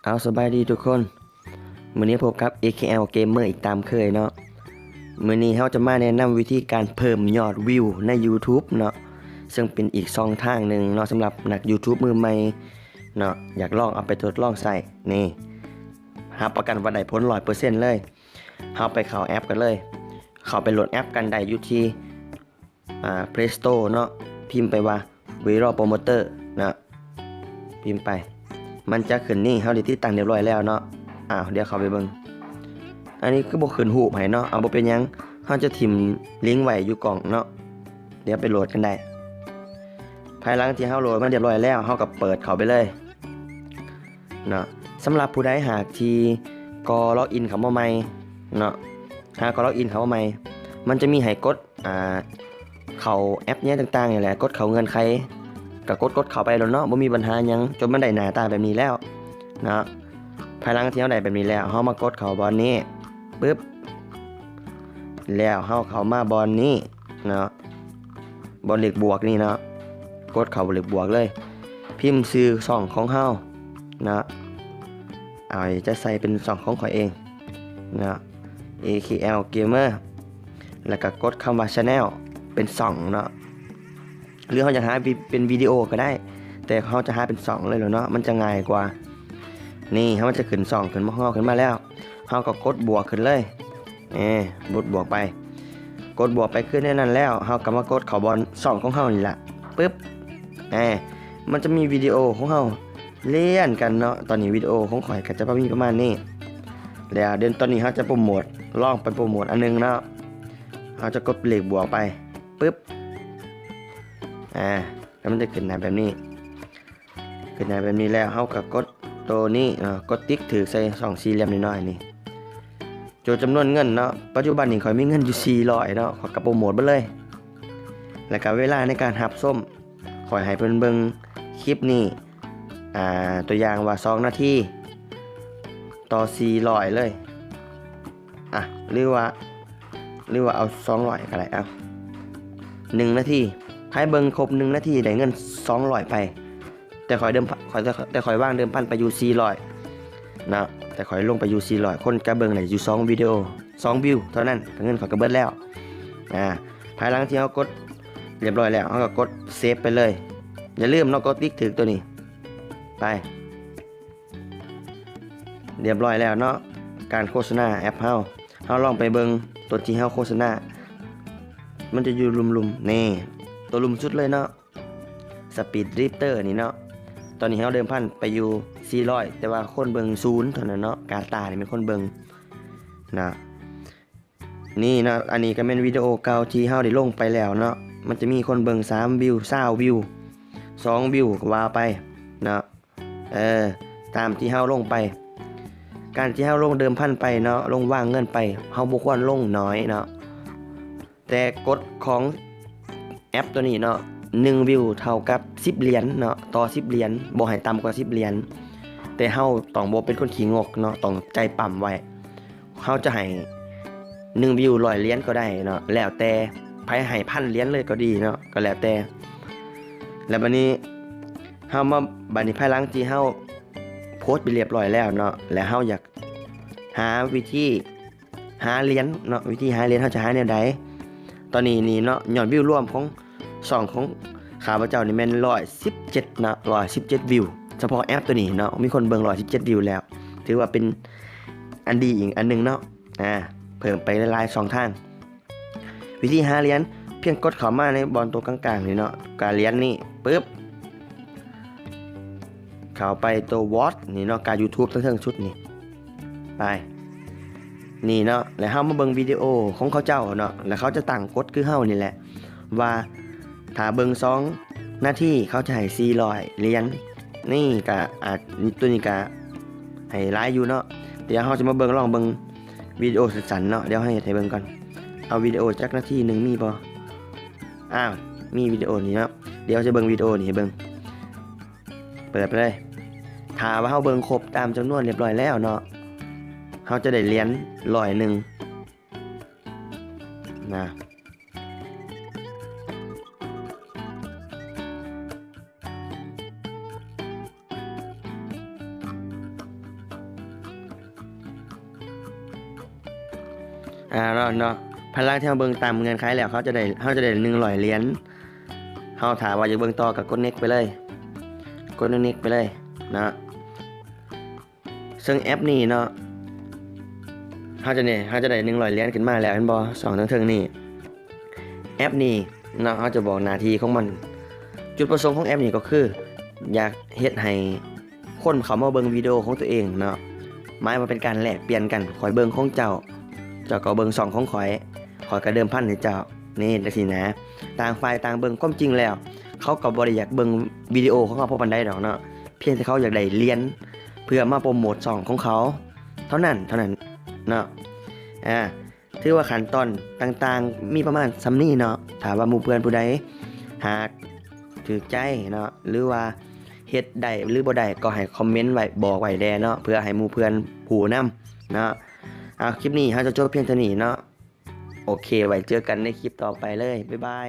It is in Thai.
เอาสบายดีทุกคนมื้อนี้พบกับ AKL Gamer อีกตามเคยเนาะมื้อนี้เราจะมาแนะนำวิธีการเพิ่มยอดวิวใน YouTube เนาะซึ่งเป็นอีกช่องทางหนึ่งเนาะสำหรับนัก YouTube มือใหม่เนาะอยากลองเอาไปทดลองใส่นี่รับประกันว่าได้ผล 100% เลยเฮาไปเข้าแอปกันเลยเข้าไปโหลดแอปกันได้อยู่ที่Play Store เนาะพิมพ์ไปว่า Viral Promoter นะพิมพ์ไปมันจะขึ้นนี่เฮาได้ติดตั้งเรียบร้อยแล้วเนาะเดี๋ยวเข้าไปเบิ่งอันนี้คือบ่ขึ้นรูปให้เนาะบ่เป็นหยังเฮาจะถิ่มลิงก์ไว้อยู่กล่องเนาะเดี๋ยวไปโหลดกันได้ภายหลังที่เฮาโหลดมันเรียบร้อยแล้วเฮาก็เปิดเข้าไปเลยเนาะสำหรับผู้ใดหากที่ก็ล็อกอินเข้ามาใหม่เนาะหากก็ล็อกอินเข้ามาใหม่มันจะมีให้กดเข้าแอปเนี้ยต่างๆนี่แหละกดเข้าเงินใครก็กดเข้าไปแล้วเนาะบ่มีปัญหาหยังจนมันได้หน้าตาแบบนี้แล้วเนาะภายหลังที่เฮาได้แบบนี้แล้วเฮามากดเข้าบอลนี้ปึ๊บแล้วเฮาเข้ามาบอลนี้เนาะบอลเลขบวกนี่เนาะกดเข้าเลขบวกเลยพิมพ์ชื่อช่องของเฮาเนาะจะใส่เป็นช่องของข้อยเองเนาะ AKL Gamer แล้วก็กดคำว่า Channel เป็น2เนาะหรือเขาจะหาเป็นวิดีโอก็ได้แต่เขาจะหาเป็น2เลยเหรอเนาะมันจะง่ายกว่านี่เขาจะขึ้น2ขึ้นมาแล้วเขาก็กดบวกขึ้นเลยบวกไปกดบวกไปขึ้นในนั้นแล้วเขาก็มากดเข้าบอล2ของเขานี่แหละปึ๊บมันจะมีวิดีโอของเขาเล่นกันเนาะตอนนี้วิดีโอของข่อยก็จะมีประมาณนี้แล้วเดี๋ยวตอนนี้เขาจะโปรโมทลองไปโปรโมทอันนึงเนาะเขาจะกดเลขบวกไปปึ๊บแล้วมันจะขึ้นหน้าแบบนี้แล้วเขาก็กดตัวนี้กดติ๊กถือใส่2สี่เหลี่ยมน้อยๆนี่โจจำนวนเงินเนาะปัจจุบันนี้ข่อยมีเงินอยู่400เนาะขอยก็โปรโมทไปเลยแล้วก็เวลาในการหับส้มข่อยให้เพิ่นเบิ่งคลิปนี้ตัวอย่างว่า2นาทีต่อ400เลยหรือว่าเอา200ก็ได้1นาทีใครเบิ่งครบ1นาทีได้เงิน200ไปแต่ข่อยว่างเดิมพันไปอยู่400นะแต่ข่อยลงไปอยู่400คนก็เบิ่งได้อยู่2วิดีโอ2วิวเท่านั้นเงินข่อยก็เบิดแล้วภายหลังที่เฮากดเรียบร้อยแล้วเฮาก็กดเซฟไปเลยอย่าลืมเนาะกดติ๊กถึกตัวนี้ไปเรียบร้อยแล้วเนาะการโฆษณาแอปเฮาลองไปเบิ่งตัวที่เฮาโฆษณามันจะอยู่ลุมๆนี่ตัวลุมสุดเลยเนาะสปีดดริฟเตอร์นี่เนาะตอนนี้เราเดิมพันไปอยู่400แต่ว่าคนเบิง0เท่านั้นเนาะการตานี่เป็นคนเบิงนะนี่นะอันนี้ก็เป็นวิดีโอเก่าที่เราได้ลงไปแล้วเนาะมันจะมีคนเบิง3วิว20วิว2วิวก็ว่าไปเนาะตามที่เราลงไปการที่เราลงเดิมพันไปเนาะลงว่างเงินไปเราบ่ควรลงน้อยเนาะแต่กฎของแอปตัวนี้เนาะ1วิวเท่ากับ10เหรียญเนาะต่อ10เหรียญบ่ให้ต่ำกว่า10เหรียญแต่เฮาต้องบ่เป็นคนขี้งกเนาะต้องใจปั่มไว้เฮาจะให้1วิว100เหรียญก็ได้เนาะแล้วแต่ไผให้1,000เหรียญเลยก็ดีเนาะก็แล้วแต่แล้วบัดนี้เฮามาบัดนี้ภายหลังที่เฮาโพสต์ไปเรียบร้อยแล้วเนาะแล้วเฮาอยากหาวิธีหาเหรียญเนาะวิธีหาเหรียญเฮาจะหาแนวใดตอนนี้นี่เนาะยอดวิวรวมของของข้าพเจ้านี่แม่น117นะ117วิวเฉพาะแอปตัวนี้เนาะมีคนเบิ่ง117วิวแล้วถือว่าเป็นอันดีอีกอันนึงเนาะเพิ่มไปหลายๆ2ทางวิธีหาเหรียญเพียงกดเข้ามาในบอลตัวกลางๆนี่เนาะการเหรียญนี่ปึ๊บเข้าไปตัววอทนี่เนาะการ YouTube ทั้งชุดนี่ไปนี่เนาะแล้วเฮามาเบิ่งวิดีโอของเขาเจ้าเนาะแล้วเขาจะตั้งกฎคือเฮานี่แหละว่าถ้าเบิ่ง2นาทีเขาจะให้400เหรียญนี่ก็ตัวนี้ก็ให้หลายอยู่เนาะเดี๋ยวเฮาจะมาเบิ่งลองเบิ่งวิดีโอสั้นๆเนาะเดี๋ยวให้เบิ่งก่อนเอาวิดีโอจักนาทีนึงมีบ่มีวิดีโอนี่เนาะเดี๋ยวจะเบิ่งวิดีโอนี่ให้เบิ่งเปิดไปเลยถ้าว่าเฮาเบิ่งครบตามจำนวนเรียบร้อยแล้วเนาะเขาจะได้เหรียญ100นะ เนาะพลังที่เราเบิ่งตามเงื่อนไขแล้วเขาจะได้100เหรียญเฮาถามว่าจะเบิ่งต่อกับกด next ไปเลยกด next ไปเลยเนาะซึ่งแอปนี้เนาะเขาจะได้100เหรียญขึ้นมาแล้วเห็นบ่2เทิงๆนี่แอปนี้เนาะเขาจะบอกหน้าที่ของมันจุดประสงค์ของแอปนี้ก็คืออยากเฮ็ดให้คนเขามาเบิ่งวิดีโอของตัวเองเนาะหมายว่าเป็นการแลกเปลี่ยนกันข่อยเบิ่งของเจ้าก็เบิ่ง2ของข่อยก็เดิมพันให้เจ้านี่จังซี่นะต่างฝ่ายต่างเบิ่งความจริงแล้วเขาก็บ่ได้อยากเบิ่งวิดีโอของเขาเพราะปานใดดอกเนาะเพียงแต่เขาอยากได้เหรียญเพื่อมาโปรโมทช่องของเขาเท่านั้นเนาะถือว่าขั้นตอนต่างๆมีประมาณส่ำนี้เนาะถ้าว่าหมู่เพื่อนผู้ใดหากถูกใจเนาะหรือว่าเฮ็ดได้หรือบ่ได้ก็ให้คอมเมนต์ไว้บอกไว้แด่เนาะเพื่อให้หมู่เพื่อนฮู้นำเนาะคลิปนี้เราจะจบเพียงเท่านี้เนาะโอเคไว้เจอกันในคลิปต่อไปเลยบ๊ายบาย